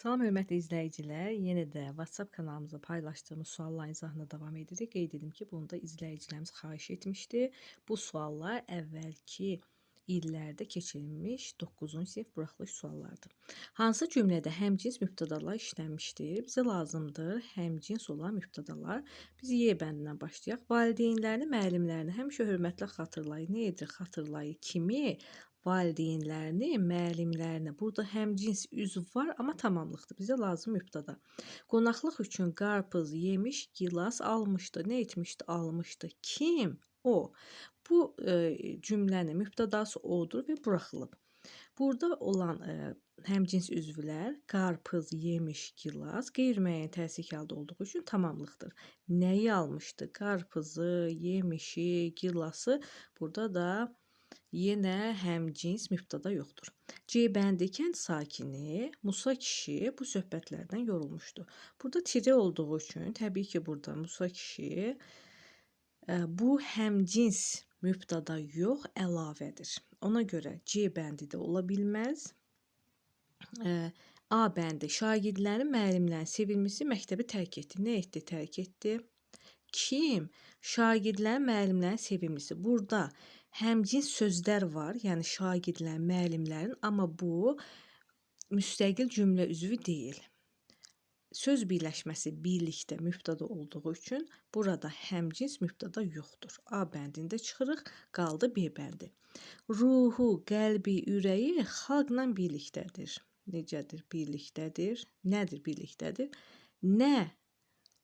Salam hörmətli izləyicilər, yenə də WhatsApp kanalımızda paylaşdığımız sualların izahına davam edirik. Qeyd edim ki, bunu da izləyicilərimiz xahiş etmişdi. Bu suallar əvvəlki illərdə keçirilmiş 9-cu sinif buraxılış suallardır. Hansı cümlədə həmcins mübtədalar işlənmişdir? Bizə lazımdır həmcins olan mübtədalar. Biz Y bəndindən başlayaq. Valideynlərini, müəllimlərini həmişə hörmətlə xatırlayır. Nə edir? Xatırlayır kimi valideynlərini, müəllimlərini. Burada həmcins üzv var, amma tamamlıqdır. Bizə lazım mübtəda. Qonaqlıq üçün qarpız yemiş, gilas almışdı. Nə etmişdi? Almışdı. Kim? O. Bu cümlənin mübtədası odur və buraxılıb. Burada olan həmcins üzvlər qarpız yemiş, gilas qeyri-müəyyən təsdiq halda olduğu üçün tamamlıqdır. Nəyi almışdı? Qarpızı, yemişi, gilası. Burada da yenə həmcins mübtəda yoxdur. C bəndi kənd sakini Musa kişi bu söhbətlərdən yorulmuşdu. Burada tiri olduğu üçün təbii ki, burada Musa kişi bu həmcins mübtəda yox, əlavədir. Ona görə C bəndi də ola bilməz. A bəndi şagirdlərin, müəllimlərin sevilmisi məktəbi tərk etdi. Nə etdi? Tərk etdi. Kim? Şagirdlərin, müəllimlərin sevilmisi. Burada həmcins sözlər var, yəni şagirdlərin, müəllimlərin, amma bu müstəqil cümlə üzvü deyil. Söz birləşməsi birlikdə mübtəda olduğu üçün burada həmcins mübtəda yoxdur. A bəndində çıxırıq, qaldı B bəndi. Ruhu, qəlbi, ürəyi xalqla birlikdədir. Necədir? Birlikdədir. Nədir birlikdədir? Nə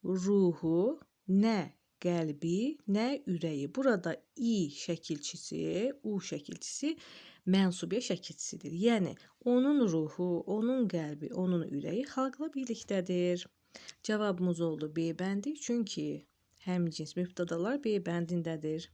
ruhu, nə qəlbi, nə ürəyi. Burada i şəkilçisi, u şəkilçisi mənsubiyə şəkilçisidir. Yəni, onun ruhu, onun qəlbi, onun ürəyi xalqla birlikdədir. Cavabımız oldu B bəndi, çünki həmcins mübtədalar B bəndindədir.